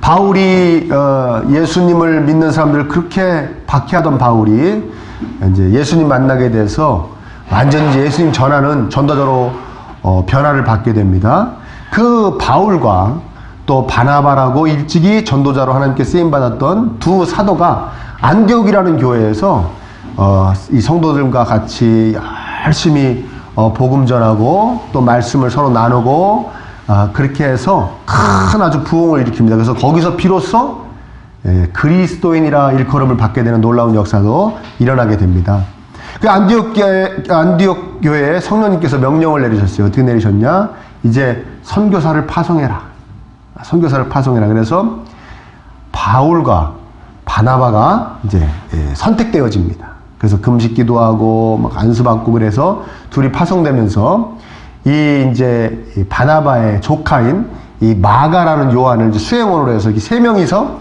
바울이 예수님을 믿는 사람들을 그렇게 박해하던 바울이 이제 예수님 만나게 돼서 완전히 이제 예수님 전하는 전도자로 변화를 받게 됩니다. 그 바울과 또 바나바라고 일찍이 전도자로 하나님께 쓰임 받았던 두 사도가 안디옥이라는 교회에서 이 성도들과 같이 열심히 복음 전하고 또 말씀을 서로 나누고 그렇게 해서 큰 아주 부흥을 일으킵니다. 그래서 거기서 비로소 그리스도인이라 일컬음을 받게 되는 놀라운 역사도 일어나게 됩니다. 그 안디옥 교회에 성령님께서 명령을 내리셨어요. 어떻게 내리셨냐? 이제 선교사를 파송해라. 선교사를 파송해라. 그래서 바울과 바나바가 이제 선택되어집니다. 그래서 금식 기도하고 막 안수 받고 그래서 둘이 파송되면서 이제 바나바의 조카인 이 마가라는 요한을 이제 수행원으로 해서 이렇게 세 명이서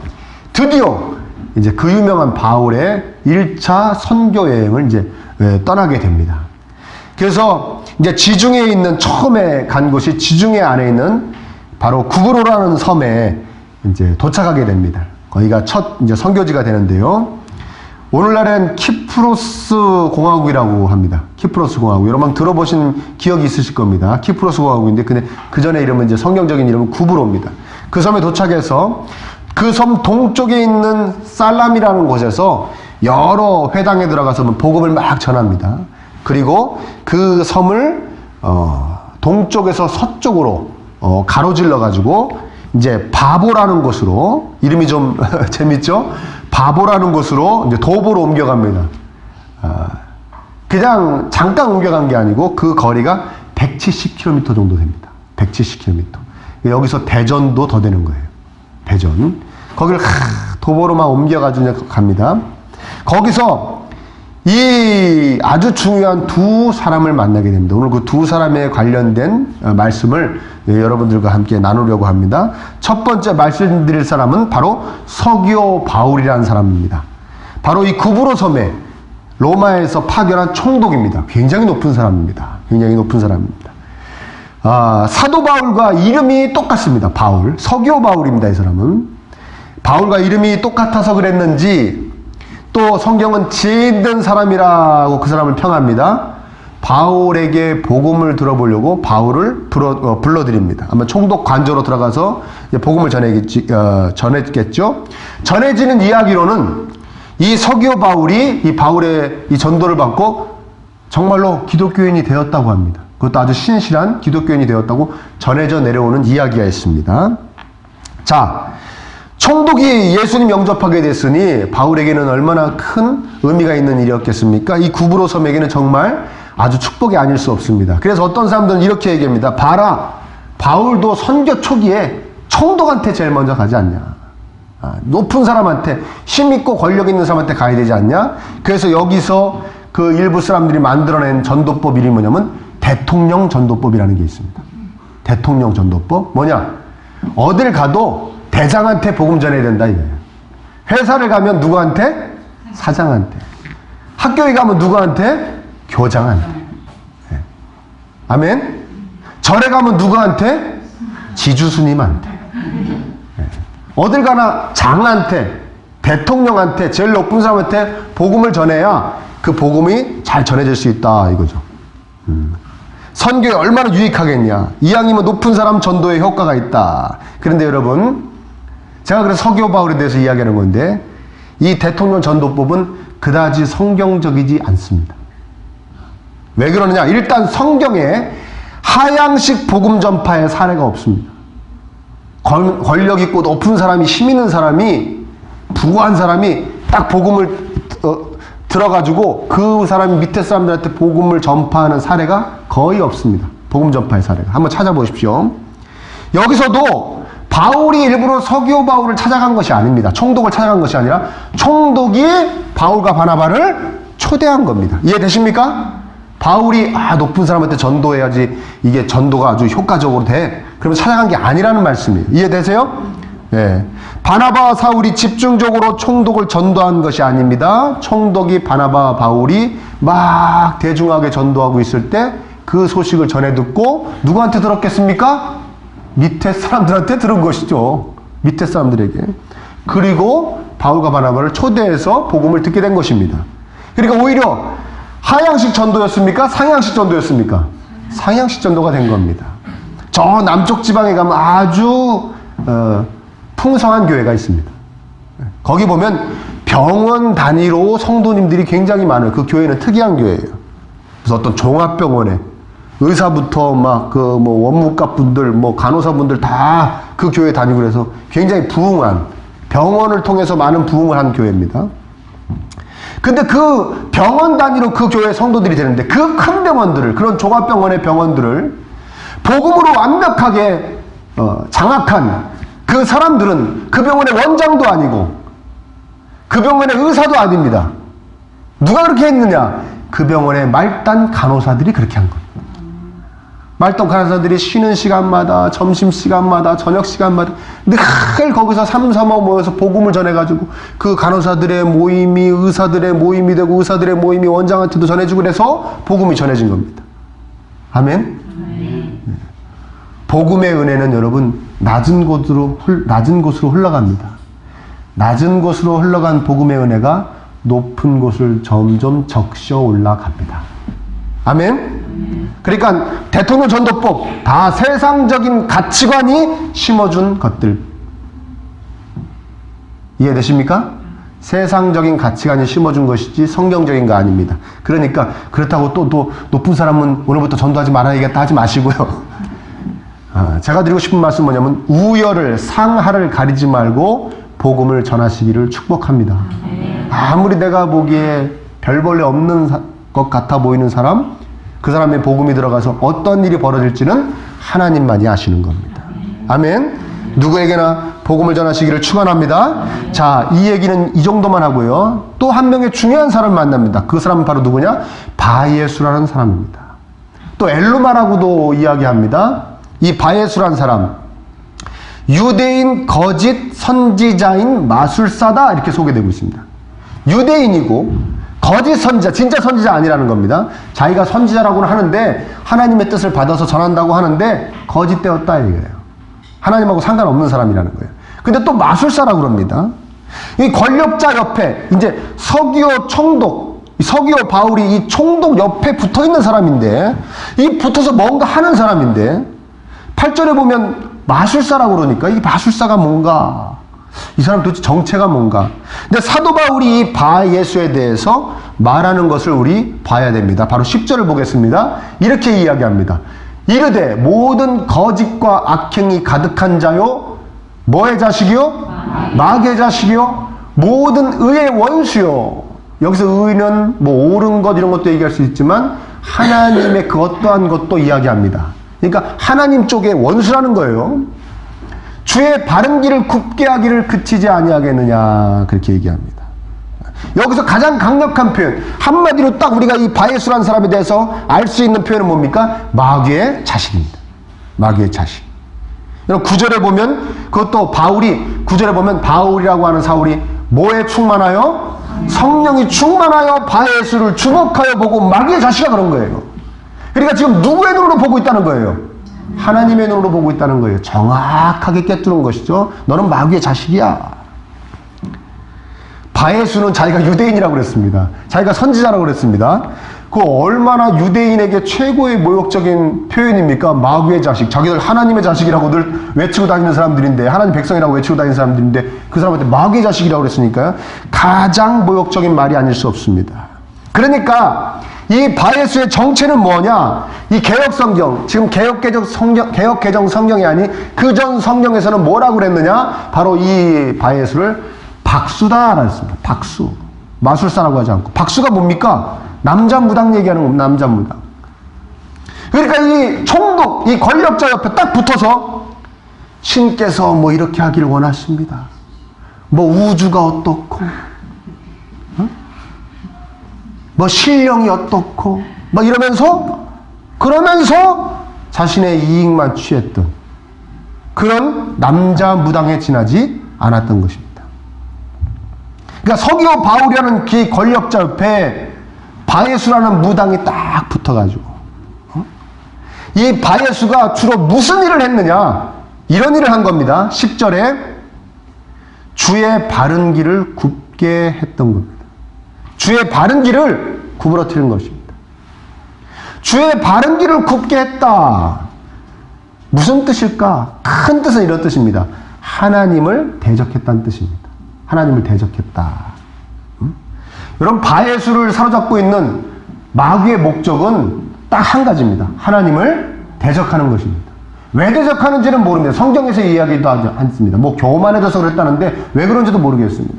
드디어 이제 그 유명한 바울의 1차 선교 여행을 이제 떠나게 됩니다. 그래서 이제 지중해에 있는 처음에 간 곳이 지중해 안에 있는 바로 구브로라는 섬에 이제 도착하게 됩니다. 거기가 첫 이제 선교지가 되는데요. 오늘날엔 키프로스 공화국이라고 합니다. 키프로스 공화국. 여러분 들어보신 기억이 있으실 겁니다. 키프로스 공화국인데 근데 그 전에 이름은 이제 성경적인 이름은 구브로입니다. 그 섬에 도착해서 그 섬 동쪽에 있는 살람이라는 곳에서 여러 회당에 들어가서 복음을 막 전합니다. 그리고 그 섬을 동쪽에서 서쪽으로 가로질러 가지고 이제 바보라는 곳으로, 이름이 좀 재밌죠? 바보라는 곳으로 이제 도보로 옮겨갑니다. 그냥 잠깐 옮겨간 게 아니고 그 거리가 170km 정도 됩니다. 170km. 여기서 대전도 더 되는 거예요. 대전. 거기를 도보로만 옮겨가지고 갑니다. 거기서 이 아주 중요한 두 사람을 만나게 됩니다. 오늘 그 두 사람에 관련된 말씀을 여러분들과 함께 나누려고 합니다. 첫 번째 말씀드릴 사람은 바로 서기오 바울이라는 사람입니다. 바로 이 구브로 섬에 로마에서 파견한 총독입니다. 굉장히 높은 사람입니다. 굉장히 높은 사람입니다. 사도 바울과 이름이 똑같습니다. 바울. 서기오 바울입니다. 이 사람은. 바울과 이름이 똑같아서 그랬는지 또 성경은 지혜 있는 사람이라고 그 사람을 평합니다. 바울에게 복음을 들어보려고 바울을 불러드립니다. 아마 총독 관저로 들어가서 복음을 전했겠죠. 전해지는 이야기로는 이 서기오 바울이 이 바울의 이 전도를 받고 정말로 기독교인이 되었다고 합니다. 그것도 아주 신실한 기독교인이 되었다고 전해져 내려오는 이야기가 있습니다. 자, 총독이 예수님 영접하게 됐으니 바울에게는 얼마나 큰 의미가 있는 일이었겠습니까? 이 구브로 섬에게는 정말 아주 축복이 아닐 수 없습니다. 그래서 어떤 사람들은 이렇게 얘기합니다. 봐라, 바울도 선교 초기에 총독한테 제일 먼저 가지 않냐. 높은 사람한테, 힘 있고 권력 있는 사람한테 가야 되지 않냐. 그래서 여기서 그 일부 사람들이 만들어낸 전도법 이름이 뭐냐면 대통령 전도법이라는 게 있습니다. 대통령 전도법. 뭐냐? 어딜 가도 대장한테 복음 전해야 된다 이거예요. 회사를 가면 누구한테? 사장한테. 학교에 가면 누구한테? 교장한테. 네. 아멘. 절에 가면 누구한테? 지주스님한테. 네. 어딜 가나 장한테, 대통령한테, 제일 높은 사람한테 복음을 전해야 그 복음이 잘 전해질 수 있다 이거죠. 선교에 얼마나 유익하겠냐. 이왕이면 높은 사람 전도에 효과가 있다. 그런데 여러분, 제가 그래서 서기오 바울에 대해서 이야기하는 건데 이 대통령 전도법은 그다지 성경적이지 않습니다. 왜 그러느냐? 일단 성경에 하향식 복음 전파의 사례가 없습니다. 권력 있고 높은 사람이, 힘 있는 사람이, 부한 사람이 딱 복음을 들어가지고 그 사람이 밑에 사람들한테 복음을 전파하는 사례가 거의 없습니다. 복음 전파의 사례가. 한번 찾아보십시오. 여기서도 바울이 일부러 서기오 바울을 찾아간 것이 아닙니다. 총독을 찾아간 것이 아니라 총독이 바울과 바나바를 초대한 겁니다. 이해되십니까? 바울이 높은 사람한테 전도해야지 이게 전도가 아주 효과적으로 돼. 그러면 찾아간 게 아니라는 말씀이에요. 이해되세요? 네. 바나바와 사울이 집중적으로 총독을 전도한 것이 아닙니다. 총독이 바나바와 바울이 막 대중하게 전도하고 있을 때 그 소식을 전해 듣고 누구한테 들었겠습니까? 밑에 사람들한테 들은 것이죠. 밑에 사람들에게. 그리고 바울과 바나바를 초대해서 복음을 듣게 된 것입니다. 그러니까 오히려 하향식 전도였습니까? 상향식 전도였습니까? 상향식 전도가 된 겁니다. 저 남쪽 지방에 가면 아주 풍성한 교회가 있습니다. 거기 보면 병원 단위로 성도님들이 굉장히 많아요. 그 교회는 특이한 교회예요. 그래서 어떤 종합병원에 의사부터 막 그 뭐 원무과 분들, 뭐 간호사 분들 다 그 교회 다니고 그래서 굉장히 부흥한, 병원을 통해서 많은 부흥을 한 교회입니다. 근데 그 병원 단위로 그 교회 성도들이 되는데 그 큰 병원들을, 그런 종합병원의 병원들을 복음으로 완벽하게 장악한 그 사람들은 그 병원의 원장도 아니고 그 병원의 의사도 아닙니다. 누가 그렇게 했느냐? 그 병원의 말단 간호사들이 그렇게 한 겁니다. 말단 간호사들이 쉬는 시간마다, 점심시간마다, 저녁시간마다 늘 거기서 삼삼오오 모여서 복음을 전해가지고 그 간호사들의 모임이 의사들의 모임이 되고 의사들의 모임이 원장한테도 전해주고 그래서 복음이 전해진 겁니다. 아멘? 복음의 은혜는 여러분 낮은 곳으로 흘러갑니다. 낮은 곳으로 흘러간 복음의 은혜가 높은 곳을 점점 적셔 올라갑니다. 아멘? 그러니까 대통령 전도법 다 세상적인 가치관이 심어준 것들. 이해되십니까? 세상적인 가치관이 심어준 것이지 성경적인 거 아닙니다. 그러니까 그렇다고 또 높은 사람은 오늘부터 전도하지 말아야겠다 하지 마시고요. 제가 드리고 싶은 말씀은 뭐냐면 우열을, 상하를 가리지 말고 복음을 전하시기를 축복합니다. 아무리 내가 보기에 별벌레 없는 것 같아 보이는 사람, 그 사람의 복음이 들어가서 어떤 일이 벌어질지는 하나님만이 아시는 겁니다. 아멘. 누구에게나 복음을 전하시기를 축원합니다. 자, 이 얘기는 이 정도만 하고요. 또 한 명의 중요한 사람을 만납니다. 그 사람은 바로 누구냐? 바예수라는 사람입니다. 또 엘루마라고도 이야기합니다. 이 바예수라는 사람, 유대인 거짓 선지자인 마술사다 이렇게 소개되고 있습니다. 유대인이고 거짓 선지자, 진짜 선지자 아니라는 겁니다. 자기가 선지자라고는 하는데 하나님의 뜻을 받아서 전한다고 하는데 거짓되었다 이거예요. 하나님하고 상관없는 사람이라는 거예요. 근데 또 마술사라고 그럽니다. 이 권력자 옆에 이제 서기오 총독, 서기오 바울이 이 총독 옆에 붙어있는 사람인데 이 붙어서 뭔가 하는 사람인데 8절에 보면 마술사라고 그러니까 이 마술사가 뭔가, 이 사람 도대체 정체가 뭔가. 근데 사도 바울이 이 바예수에 대해서 말하는 것을 우리 봐야 됩니다. 바로 10절을 보겠습니다. 이렇게 이야기합니다. 이르되 모든 거짓과 악행이 가득한 자요, 뭐의 자식이요? 마귀의 자식이요, 모든 의의 원수요. 여기서 의는 뭐 옳은 것 이런 것도 얘기할 수 있지만 하나님의 그 어떠한 것도 이야기합니다. 그러니까 하나님 쪽의 원수라는 거예요. 주의 바른 길을 굽게 하기를 그치지 아니하겠느냐 그렇게 얘기합니다. 여기서 가장 강력한 표현, 한마디로 딱 우리가 이 바예수라는 사람에 대해서 알 수 있는 표현은 뭡니까? 마귀의 자식입니다. 마귀의 자식. 여러분 9절에 보면 그것도 바울이, 9절에 보면 바울이라고 하는 사울이 뭐에 충만하여? 성령이 충만하여 바예수를 주목하여 보고 마귀의 자식이라 그런 거예요. 그러니까 지금 누구의 눈으로 보고 있다는 거예요? 하나님의 눈으로 보고 있다는 거예요. 정확하게 꿰뚫은 것이죠. 너는 마귀의 자식이야. 바예수는 자기가 유대인이라고 그랬습니다. 자기가 선지자라고 그랬습니다. 그 얼마나 유대인에게 최고의 모욕적인 표현입니까? 마귀의 자식. 자기들 하나님의 자식이라고 늘 외치고 다니는 사람들인데, 하나님 백성이라고 외치고 다니는 사람들인데 그 사람한테 마귀의 자식이라고 그랬으니까요. 가장 모욕적인 말이 아닐 수 없습니다. 그러니까 이 바예수의 정체는 뭐냐? 이 개혁성경, 지금 개혁개정 성경이 아닌 그전 성경에서는 뭐라고 그랬느냐? 바로 이 바예수를 박수다라고 했습니다. 박수. 마술사라고 하지 않고. 박수가 뭡니까? 남자 무당 얘기하는 겁니다. 남자 무당. 그러니까 이 총독, 이 권력자 옆에 딱 붙어서 신께서 뭐 이렇게 하기를 원하십니다. 뭐 우주가 어떻고, 뭐 신령이 어떻고, 뭐 이러면서, 그러면서 자신의 이익만 취했던 그런 남자 무당에 지나지 않았던 것입니다. 그러니까 서기오 바울이라는 그 권력자 옆에 바예수라는 무당이 딱 붙어가지고, 이 바예수가 주로 무슨 일을 했느냐? 이런 일을 한 겁니다. 10절에 주의 바른 길을 굽게 했던 겁니다. 주의 바른 길을 구부러뜨린 것입니다. 주의 바른 길을 굽게 했다. 무슨 뜻일까? 큰 뜻은 이런 뜻입니다. 하나님을 대적했다는 뜻입니다. 하나님을 대적했다. 여러분, 바예수를 사로잡고 있는 마귀의 목적은 딱 한 가지입니다. 하나님을 대적하는 것입니다. 왜 대적하는지는 모릅니다. 성경에서 이야기도 하지 않습니다. 뭐 교만해져서 그랬다는데 왜 그런지도 모르겠습니다.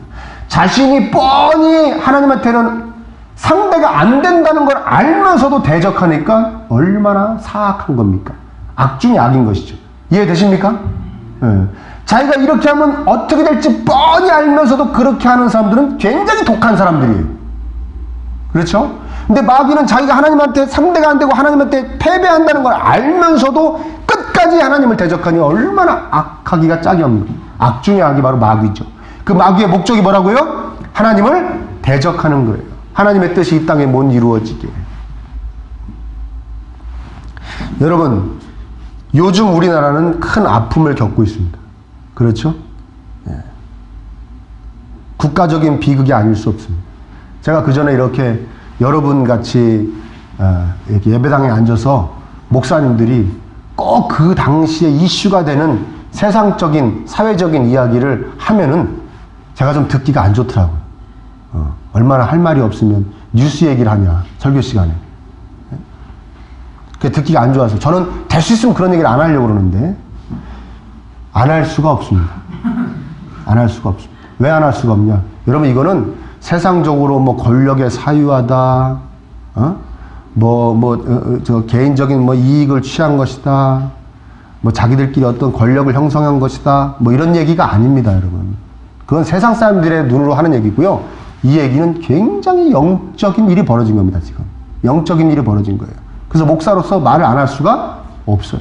자신이 뻔히 하나님한테는 상대가 안 된다는 걸 알면서도 대적하니까 얼마나 사악한 겁니까? 악 중에 악인 것이죠. 이해되십니까? 네. 자기가 이렇게 하면 어떻게 될지 뻔히 알면서도 그렇게 하는 사람들은 굉장히 독한 사람들이에요. 그렇죠? 근데 마귀는 자기가 하나님한테 상대가 안 되고 하나님한테 패배한다는 걸 알면서도 끝까지 하나님을 대적하니 얼마나 악하기가 짝이 없는 거예요. 악 중에 악이 바로 마귀죠. 그 마귀의 목적이 뭐라고요? 하나님을 대적하는 거예요. 하나님의 뜻이 이 땅에 못 이루어지게. 여러분, 요즘 우리나라는 큰 아픔을 겪고 있습니다. 그렇죠? 예. 국가적인 비극이 아닐 수 없습니다. 제가 그 전에 이렇게 여러분 같이 이렇게 예배당에 앉아서 목사님들이 꼭 그 당시에 이슈가 되는 세상적인 사회적인 이야기를 하면은 제가 좀 듣기가 안 좋더라고요. 얼마나 할 말이 없으면 뉴스 얘기를 하냐, 설교 시간에. 그게 듣기가 안 좋아서 저는 될 수 있으면 그런 얘기를 안 하려고 그러는데 안 할 수가 없습니다. 안 할 수가 없습니다. 왜 안 할 수가 없냐? 여러분, 이거는 세상적으로 뭐 권력에 사유하다, 개인적인 뭐 이익을 취한 것이다, 뭐 자기들끼리 어떤 권력을 형성한 것이다, 뭐 이런 얘기가 아닙니다, 여러분. 그건 세상 사람들의 눈으로 하는 얘기고요. 이 얘기는 굉장히 영적인 일이 벌어진 겁니다, 지금. 영적인 일이 벌어진 거예요. 그래서 목사로서 말을 안 할 수가 없어요.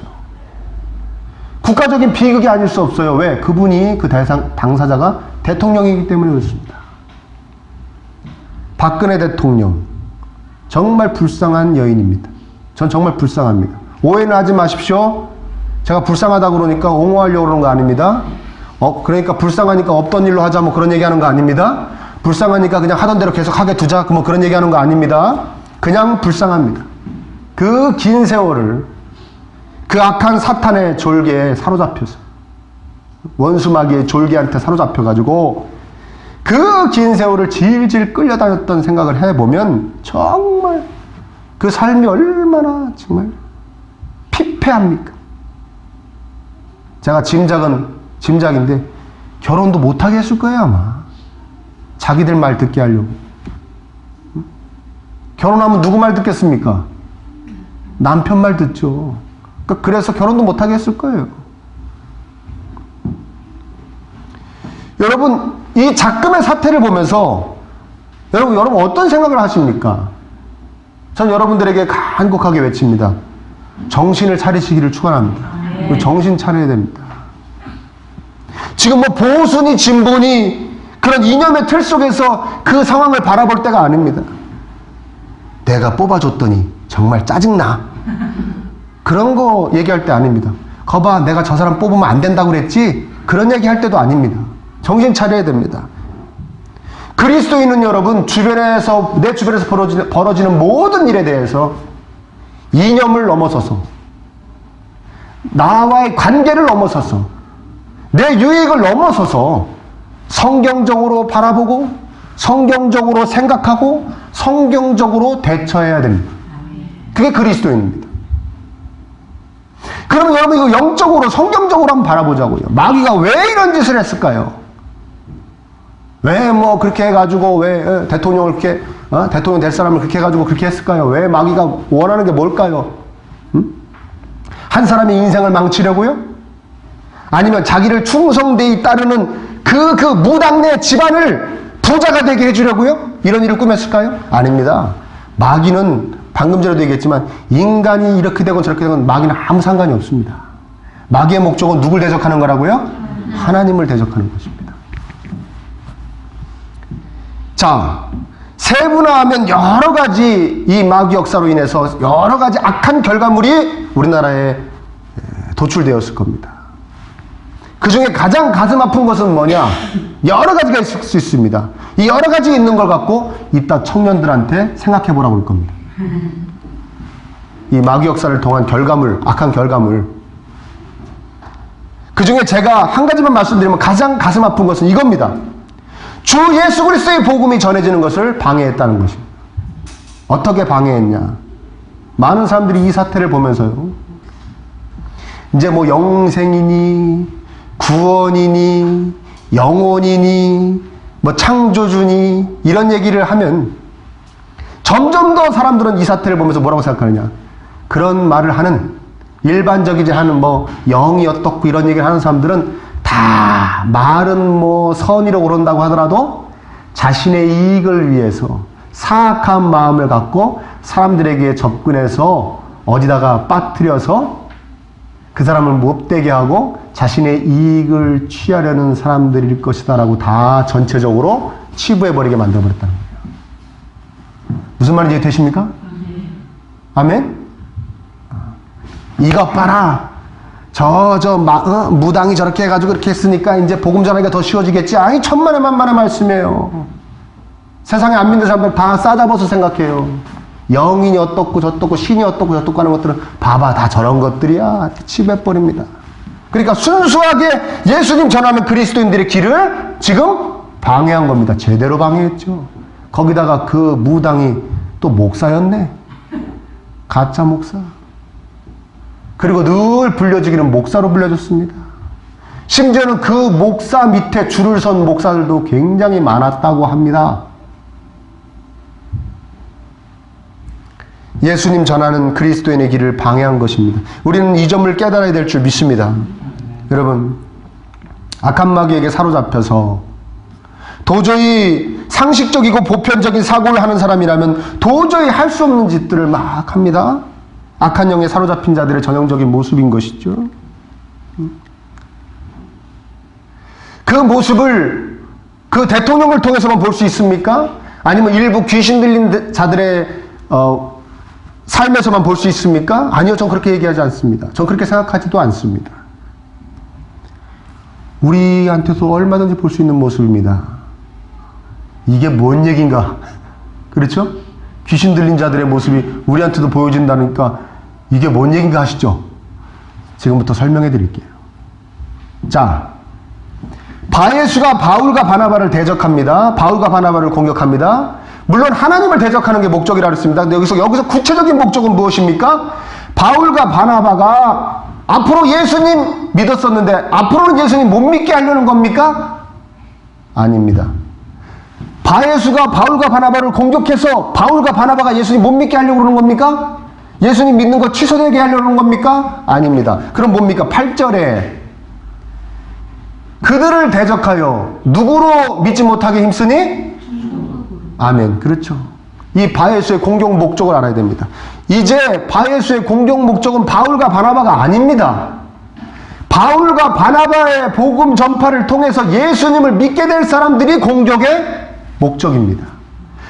국가적인 비극이 아닐 수 없어요. 왜? 그분이 그 당사자가 대통령이기 때문에 그렇습니다. 박근혜 대통령, 정말 불쌍한 여인입니다. 전 정말 불쌍합니다. 오해는 하지 마십시오. 제가 불쌍하다고 그러니까 옹호하려고 그러는 거 아닙니다. 그러니까 불쌍하니까 없던 일로 하자 뭐 그런 얘기하는 거 아닙니다. 불쌍하니까 그냥 하던 대로 계속 하게 두자 뭐 그런 얘기하는 거 아닙니다. 그냥 불쌍합니다. 그 긴 세월을 그 악한 사탄의 졸개에 사로잡혀서, 원수 마귀의 졸개한테 사로잡혀가지고 그 긴 세월을 질질 끌려다녔던 생각을 해보면 정말 그 삶이 얼마나 정말 피폐합니까? 제가 짐작인데 결혼도 못하게 했을 거예요, 아마. 자기들 말 듣게 하려고. 결혼하면 누구 말 듣겠습니까? 남편 말 듣죠. 그래서 결혼도 못하게 했을 거예요. 여러분, 이 작금의 사태를 보면서 여러분 어떤 생각을 하십니까? 전 여러분들에게 간곡하게 외칩니다. 정신을 차리시기를 축원합니다. 정신 차려야 됩니다. 지금 뭐 보수니 진보니 그런 이념의 틀 속에서 그 상황을 바라볼 때가 아닙니다. 내가 뽑아줬더니 정말 짜증나. 그런 거 얘기할 때 아닙니다. 거봐, 내가 저 사람 뽑으면 안 된다고 그랬지? 그런 얘기 할 때도 아닙니다. 정신 차려야 됩니다. 그리스도인은 여러분, 내 주변에서 벌어지는 모든 일에 대해서 이념을 넘어서서, 나와의 관계를 넘어서서, 내 유익을 넘어서서 성경적으로 바라보고, 성경적으로 생각하고, 성경적으로 대처해야 됩니다. 그게 그리스도인입니다. 그러면 여러분, 이거 영적으로, 성경적으로 한번 바라보자고요. 마귀가 왜 이런 짓을 했을까요? 왜 뭐 그렇게 해가지고, 왜 대통령을 그렇게, 대통령 될 사람을 그렇게 해가지고 그렇게 했을까요? 왜 마귀가 원하는 게 뭘까요? 한 사람의 인생을 망치려고요? 아니면 자기를 충성되이 따르는 그 무당네 집안을 부자가 되게 해주려고요? 이런 일을 꾸몄을까요? 아닙니다. 마귀는 방금 전에도 얘기했지만 인간이 이렇게 되고 저렇게 되건 마귀는 아무 상관이 없습니다. 마귀의 목적은 누굴 대적하는 거라고요? 하나님을 대적하는 것입니다. 자, 세분화하면 여러 가지 이 마귀 역사로 인해서 여러 가지 악한 결과물이 우리나라에 도출되었을 겁니다. 그 중에 가장 가슴 아픈 것은 뭐냐? 여러 가지가 있을 수 있습니다. 이 여러 가지 있는 걸 갖고 이따 청년들한테 생각해 보라고 할 겁니다. 이 마귀 역사를 통한 결과물, 악한 결과물. 그 중에 제가 한 가지만 말씀드리면 가장 가슴 아픈 것은 이겁니다. 주 예수 그리스도의 복음이 전해지는 것을 방해했다는 것입니다. 어떻게 방해했냐? 많은 사람들이 이 사태를 보면서요, 이제 뭐 영생이니 구원이니 영혼이니 뭐 창조주니 이런 얘기를 하면 점점 더 사람들은 이 사태를 보면서 뭐라고 생각하느냐? 그런 말을 하는, 일반적이지 않은 뭐 영이 어떻고 이런 얘기를 하는 사람들은 다 말은 뭐 선의로 오른다고 하더라도 자신의 이익을 위해서 사악한 마음을 갖고 사람들에게 접근해서 어디다가 빠뜨려서 그 사람을 못되게 하고 자신의 이익을 취하려는 사람들일 것이다 라고 다 전체적으로 치부해버리게 만들어버렸다는 거예요. 무슨 말인지 되십니까? 아멘? 이것 봐라. 무당이 저렇게 해가지고 이렇게 했으니까 이제 복음 전하기가 더 쉬워지겠지. 아니, 천만의 만만의 말씀이에요. 세상에 안 믿는 사람들 다 싸잡아서 생각해요. 영인이 어떻고 저떻고 신이 어떻고 저떻고 하는 것들은 봐봐, 다 저런 것들이야. 치부해버립니다. 그러니까 순수하게 예수님 전하는 그리스도인들의 길을 지금 방해한 겁니다. 제대로 방해했죠. 거기다가 그 무당이 또 목사였네. 가짜 목사. 그리고 늘 불려지기는 목사로 불려졌습니다. 심지어는 그 목사 밑에 줄을 선 목사들도 굉장히 많았다고 합니다. 예수님 전하는 그리스도인의 길을 방해한 것입니다. 우리는 이 점을 깨달아야 될 줄 믿습니다. 여러분, 악한 마귀에게 사로잡혀서 도저히 상식적이고 보편적인 사고를 하는 사람이라면 도저히 할 수 없는 짓들을 막 합니다. 악한 영에 사로잡힌 자들의 전형적인 모습인 것이죠. 그 모습을 그 대통령을 통해서만 볼 수 있습니까? 아니면 일부 귀신 들린 자들의 삶에서만 볼 수 있습니까? 아니요, 전 그렇게 얘기하지 않습니다. 전 그렇게 생각하지도 않습니다. 우리한테도 얼마든지 볼 수 있는 모습입니다. 이게 뭔 얘기인가? 그렇죠? 귀신 들린 자들의 모습이 우리한테도 보여진다니까 이게 뭔 얘기인가 하시죠? 지금부터 설명해 드릴게요. 자, 바예수가 바울과 바나바를 대적합니다. 바울과 바나바를 공격합니다. 물론 하나님을 대적하는 게 목적이라 그랬습니다. 근데 여기서 구체적인 목적은 무엇입니까? 바울과 바나바가 앞으로 예수님 믿었었는데 앞으로는 예수님 못 믿게 하려는 겁니까? 아닙니다. 바예수가 바울과 바나바를 공격해서 바울과 바나바가 예수님 못 믿게 하려고 그러는 겁니까? 예수님 믿는 거 취소되게 하려는 겁니까? 아닙니다. 그럼 뭡니까? 8절에 그들을 대적하여 누구로 믿지 못하게 힘쓰니? 아멘. 그렇죠. 이 바예수의 공격 목적을 알아야 됩니다. 이제 바예수의 공격 목적은 바울과 바나바가 아닙니다. 바울과 바나바의 복음 전파를 통해서 예수님을 믿게 될 사람들이 공격의 목적입니다.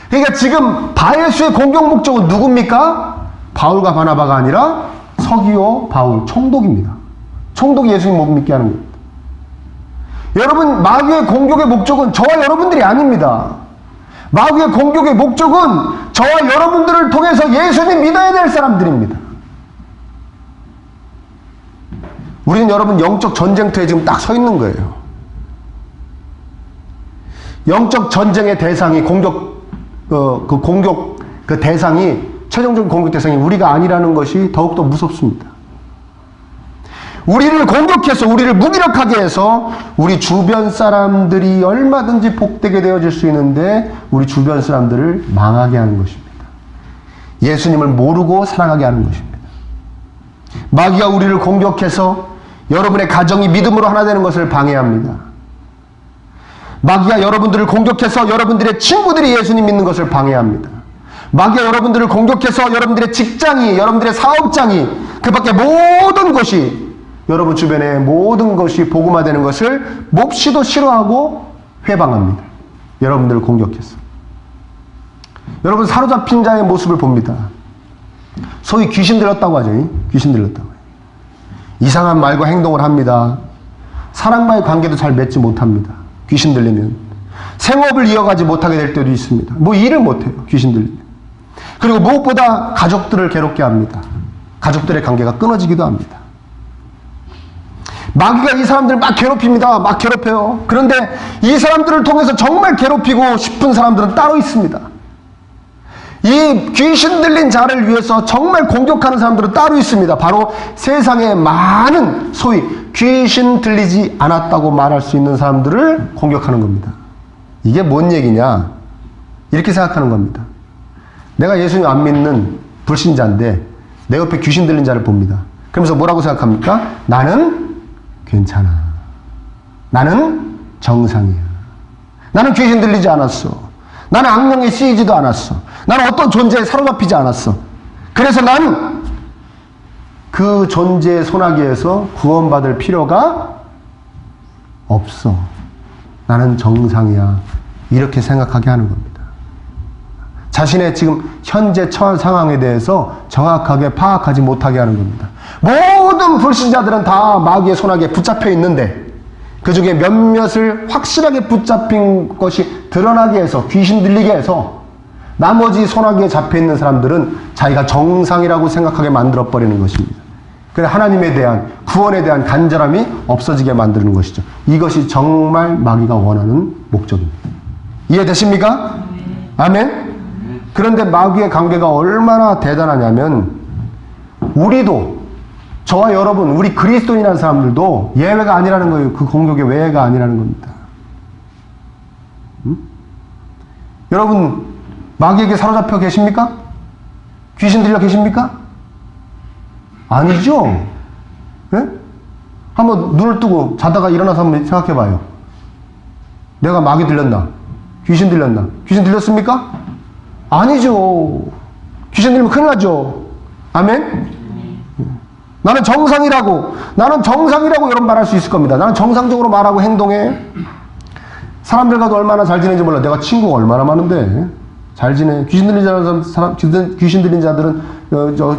그러니까 지금 바예수의 공격 목적은 누굽니까? 바울과 바나바가 아니라 서기오, 바울, 총독입니다. 총독이 예수님 못 믿게 하는 겁니다. 여러분, 마귀의 공격의 목적은 저와 여러분들이 아닙니다. 마귀의 공격의 목적은 저와 여러분들을 통해서 예수님 믿어야 될 사람들입니다. 우리는 여러분 영적 전쟁터에 지금 딱 서 있는 거예요. 영적 전쟁의 대상이 그 대상이 최종적인 공격 대상이 우리가 아니라는 것이 더욱더 무섭습니다. 우리를 공격해서 우리를 무기력하게 해서 우리 주변 사람들이 얼마든지 복되게 되어질 수 있는데 우리 주변 사람들을 망하게 하는 것입니다. 예수님을 모르고 살아가게 하는 것입니다. 마귀가 우리를 공격해서 여러분의 가정이 믿음으로 하나 되는 것을 방해합니다. 마귀가 여러분들을 공격해서 여러분들의 친구들이 예수님 믿는 것을 방해합니다. 마귀가 여러분들을 공격해서 여러분들의 직장이, 여러분들의 사업장이, 그 밖에 모든 것이, 여러분 주변의 모든 것이 복음화되는 것을 몹시도 싫어하고 회방합니다. 여러분들을 공격해서. 여러분 사로잡힌 자의 모습을 봅니다. 소위 귀신 들렸다고 하죠. 귀신 들렸다고 해요. 이상한 말과 행동을 합니다. 사람과의 관계도 잘 맺지 못합니다. 귀신 들리면. 생업을 이어가지 못하게 될 때도 있습니다. 뭐 일을 못해요. 귀신 들리면. 그리고 무엇보다 가족들을 괴롭게 합니다. 가족들의 관계가 끊어지기도 합니다. 마귀가 이 사람들을 막 괴롭힙니다. 막 괴롭혀요. 그런데 이 사람들을 통해서 정말 괴롭히고 싶은 사람들은 따로 있습니다. 이 귀신 들린 자를 위해서 정말 공격하는 사람들은 따로 있습니다. 바로 세상에 많은 소위 귀신 들리지 않았다고 말할 수 있는 사람들을 공격하는 겁니다. 이게 뭔 얘기냐? 이렇게 생각하는 겁니다. 내가 예수님 안 믿는 불신자인데 내 옆에 귀신 들린 자를 봅니다. 그러면서 뭐라고 생각합니까? 나는 괜찮아. 나는 정상이야. 나는 귀신 들리지 않았어. 나는 악령에 쓰이지도 않았어. 나는 어떤 존재에 사로잡히지 않았어. 그래서 난 그 존재의 소나기에서 구원받을 필요가 없어. 나는 정상이야. 이렇게 생각하게 하는 겁니다. 자신의 지금 현재 처한 상황에 대해서 정확하게 파악하지 못하게 하는 겁니다. 모든 불신자들은 다 마귀의 소나기에 붙잡혀 있는데 그 중에 몇몇을 확실하게 붙잡힌 것이 드러나게 해서 귀신 들리게 해서 나머지 소나기에 잡혀있는 사람들은 자기가 정상이라고 생각하게 만들어버리는 것입니다. 그래서 하나님에 대한 구원에 대한 간절함이 없어지게 만드는 것이죠. 이것이 정말 마귀가 원하는 목적입니다. 이해되십니까? 아멘? 그런데 마귀의 관계가 얼마나 대단하냐면 우리도 저와 여러분 우리 그리스도인이라는 사람들도 예외가 아니라는 거예요. 그 공격의 외해가 아니라는 겁니다. 여러분 마귀에게 사로잡혀 계십니까? 귀신 들려 계십니까? 아니죠? 예? 한번 눈을 뜨고 자다가 일어나서 한번 생각해 봐요. 내가 마귀 들렸나? 귀신 들렸나? 귀신 들렸습니까? 아니죠. 귀신 들리면 큰일 나죠. 아멘? 나는 정상이라고 여러분 말할 수 있을 겁니다. 나는 정상적으로 말하고 행동해. 사람들과도 얼마나 잘 지내는지 몰라. 내가 친구가 얼마나 많은데 잘 지내. 귀신 들린 자들은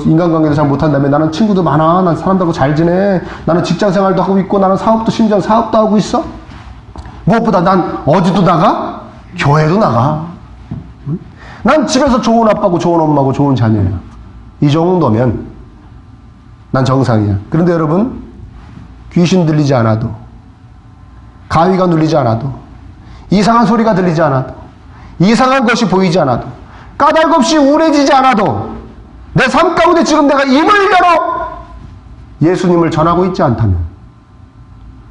인간관계도 잘 못한다며. 나는 친구도 많아. 난 사람들하고 잘 지내. 나는 직장생활도 하고 있고 나는 심지어 사업도 하고 있어. 무엇보다 난 어디도 나가? 교회도 나가. 난 집에서 좋은 아빠고 좋은 엄마고 좋은 자녀야. 이 정도면 난 정상이야. 그런데 여러분 귀신 들리지 않아도 가위가 눌리지 않아도 이상한 소리가 들리지 않아도 이상한 것이 보이지 않아도 까닭없이 우울해지지 않아도 내 삶 가운데 지금 내가 입을 열어 예수님을 전하고 있지 않다면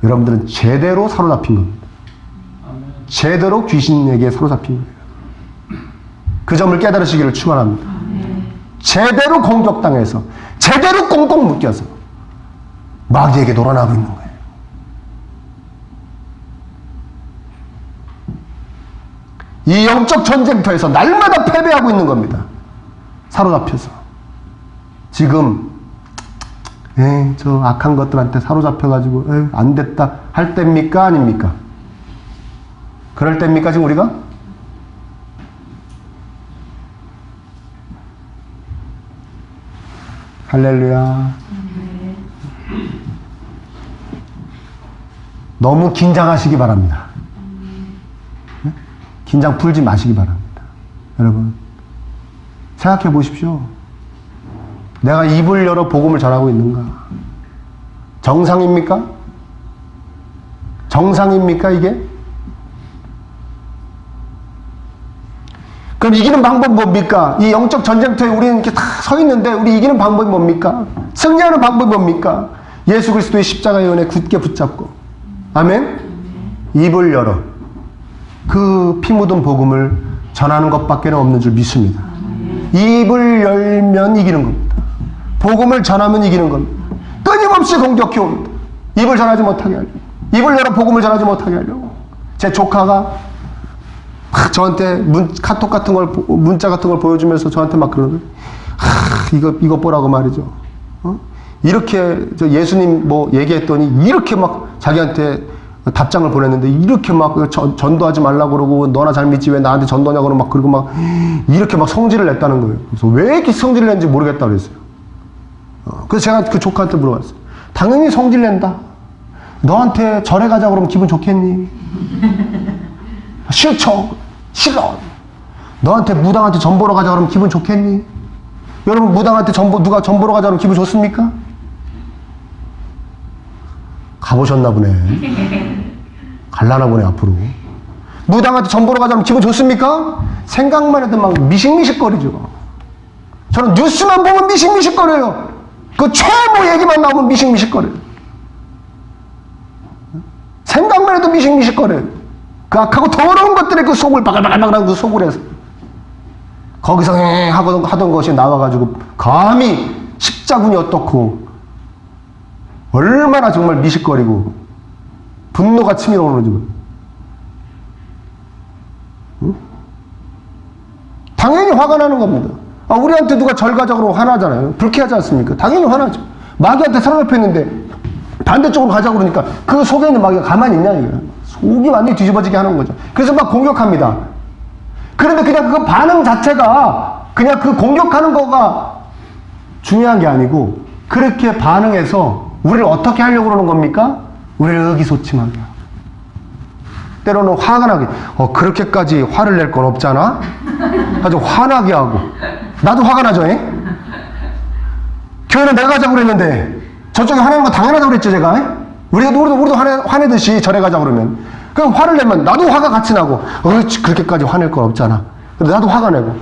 여러분들은 제대로 사로잡힌 겁니다. 제대로 귀신에게 사로잡힌 거예요. 그 점을 깨달으시기를 축원합니다. 제대로 공격당해서 제대로 꽁꽁 묶여서 마귀에게 놀아나고 있는 거예요. 이 영적 전쟁터에서 날마다 패배하고 있는 겁니다. 사로잡혀서. 지금 저 악한 것들한테 사로잡혀가지고 안 됐다 할 때입니까? 아닙니까? 그럴 때입니까? 지금 우리가? 할렐루야. 너무 긴장하시기 바랍니다. 긴장 풀지 마시기 바랍니다. 여러분 생각해 보십시오. 내가 입을 열어 복음을 전하고 있는가? 정상입니까? 정상입니까 이게? 그럼 이기는 방법이 뭡니까? 이 영적 전쟁터에 우리는 이렇게 다 서 있는데 우리 이기는 방법이 뭡니까? 승리하는 방법이 뭡니까? 예수 그리스도의 십자가의 은혜 굳게 붙잡고 아멘? 입을 열어 그 피 묻은 복음을 전하는 것밖에 없는 줄 믿습니다. 입을 열면 이기는 겁니다. 복음을 전하면 이기는 겁니다. 끊임없이 공격해 옵니다. 입을 전하지 못하게 하려고. 입을 열어 복음을 전하지 못하게 하려고. 제 조카가 막 저한테 카톡 같은 걸, 문자 같은 걸 보여주면서 저한테 막 그러는 거예요. 이거 보라고 말이죠. 이렇게 저 예수님 뭐 얘기했더니 이렇게 막 자기한테 답장을 보냈는데 이렇게 막 전도하지 말라고 그러고 너나 잘 믿지 왜 나한테 전도하냐고 막 그러고 막 이렇게 막 성질을 냈다는 거예요. 그래서 왜 이렇게 성질을 냈는지 모르겠다 그랬어요. 그래서 제가 그 조카한테 물어봤어요. 당연히 성질 낸다. 너한테 절에 가자 그러면 기분 좋겠니? 싫죠. 싫어. 너한테 무당한테 전 보러 가자 그러면 기분 좋겠니? 여러분 무당한테 누가 전 보러 가자 그러면 기분 좋습니까? 가보셨나 보네. 갈라나 보네 앞으로. 무당한테 전 보러 가자면 기분 좋습니까? 생각만 해도 막 미식미식거리죠. 저는 뉴스만 보면 미식미식거려요. 그 최모 얘기만 나오면 미식미식거려요. 생각만 해도 미식미식거려요. 그 악하고 더러운 것들에 그 속을 바글바글바글한 그 속을 해서 거기서 하던 것이 나와가지고 감히 십자군이 어떻고 얼마나 정말 미식거리고 분노가 치밀어 오는지. 응? 당연히 화가 나는 겁니다. 우리한테 누가 절 가자 그러면 화나잖아요. 불쾌하지 않습니까? 당연히 화나죠. 마귀한테 사로잡혀 있는데 반대쪽으로 가자 그러니까 그 속에 있는 마귀가 가만히 있냐 이거예요. 속이 완전히 뒤집어지게 하는 거죠. 그래서 막 공격합니다. 그런데 그냥 그 반응 자체가 그냥 그 공격하는 거가 중요한 게 아니고 그렇게 반응해서 우리를 어떻게 하려고 그러는 겁니까? 우리를 의기소침하게 하고 때로는 화가 나게 그렇게까지 화를 낼 건 없잖아? 아주 화나게 하고 나도 화가 나죠? 교회는 내가 가자고 그랬는데 저쪽에 화내는 거 당연하다고 그랬죠 제가? 우리도 화내듯이 절에 가자 그러면 그럼 화를 내면 나도 화가 같이 나고 그렇게까지 화낼 건 없잖아. 근데 나도 화가 내고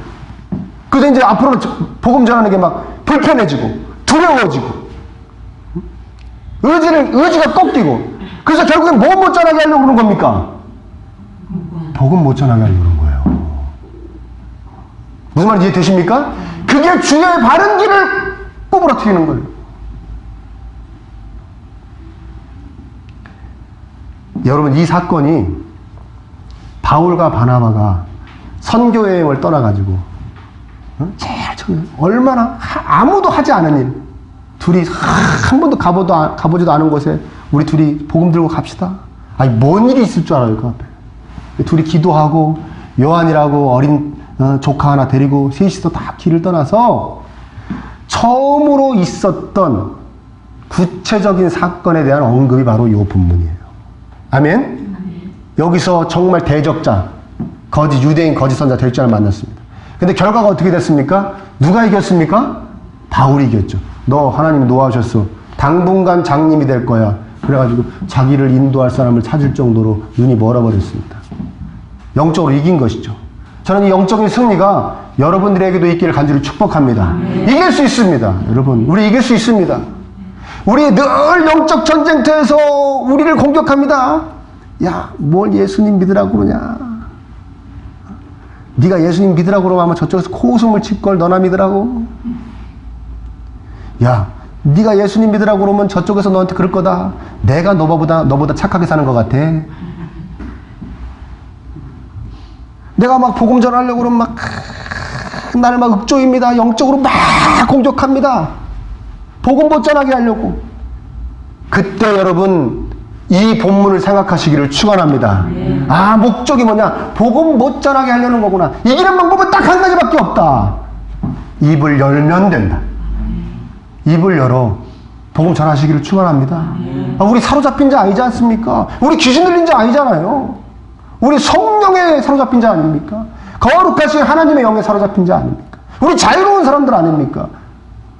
그래서 이제 앞으로 복음 전하는 게 막 불편해지고 두려워지고 의지가 꺾이고 그래서 결국엔 뭐 못 전하게 하려고 그러는 겁니까? 복음 못 전하게 하려고 그러는 거예요. 무슨 말인지 이해되십니까? 그게 주의 바른 길을 구부러뜨리는 거예요. 여러분 이 사건이 바울과 바나바가 선교여행을 떠나가지고 제일 처음에 얼마나 아무도 하지 않은 일 둘이 한 번도 가보지도 않은 곳에 우리 둘이 복음 들고 갑시다. 아니 뭔 일이 있을 줄 알아요 그 앞에. 둘이 기도하고 요한이라고 어린 조카 하나 데리고 셋이서 다 길을 떠나서 처음으로 있었던 구체적인 사건에 대한 언급이 바로 이 본문이에요. 아멘? 여기서 정말 대적자, 유대인 거짓 선자 대적자를 만났습니다. 근데 결과가 어떻게 됐습니까? 누가 이겼습니까? 바울이 이겼죠. 너 하나님이 노하셨어. 당분간 장님이 될 거야. 그래가지고 자기를 인도할 사람을 찾을 정도로 눈이 멀어버렸습니다. 영적으로 이긴 것이죠. 저는 이 영적인 승리가 여러분들에게도 있기를 간절히 축복합니다. 이길 수 있습니다. 여러분, 우리 이길 수 있습니다. 우리 늘 영적 전쟁터에서 우리를 공격합니다. 야, 뭘 예수님 믿으라고 그러냐. 네가 예수님 믿으라고 그러면 아마 저쪽에서 코웃음을 칠 걸 너나 믿으라고. 야, 네가 예수님 믿으라고 그러면 저쪽에서 너한테 그럴 거다. 내가 너보다 착하게 사는 것 같아. 내가 막 복음 전하려고 그러면 막 나를 막 윽조입니다. 영적으로 막 공격합니다. 복음 못 전하게 하려고. 그때 여러분 이 본문을 생각하시기를 축원합니다. 아, 목적이 뭐냐? 복음 못 전하게 하려는 거구나. 이기는 방법은 딱 한 가지밖에 없다. 입을 열면 된다. 입을 열어 복음 전하시기를 축원합니다. 아, 우리 사로잡힌 자 아니지 않습니까? 우리 귀신 들린 자 아니잖아요. 우리 성령에 사로잡힌 자 아닙니까? 거룩하신 하나님의 영에 사로잡힌 자 아닙니까? 우리 자유로운 사람들 아닙니까?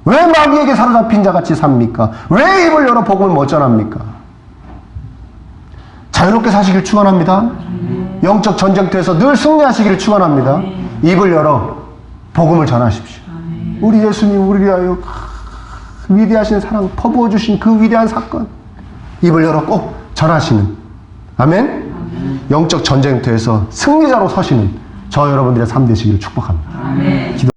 왜 마귀에게 사로잡힌 자 같이 삽니까? 왜 입을 열어 복음을 못 전합니까? 자유롭게 사시길 축원합니다. 영적 전쟁터에서 늘 승리하시기를 축원합니다. 입을 열어 복음을 전하십시오. 우리 예수님 우리 위하여 위대하신 사랑 퍼부어 주신 그 위대한 사건 입을 열어 꼭 전하시는 아멘. 영적 전쟁터에서 승리자로 서시는 저 여러분들의 삶 되시기를 축복합니다.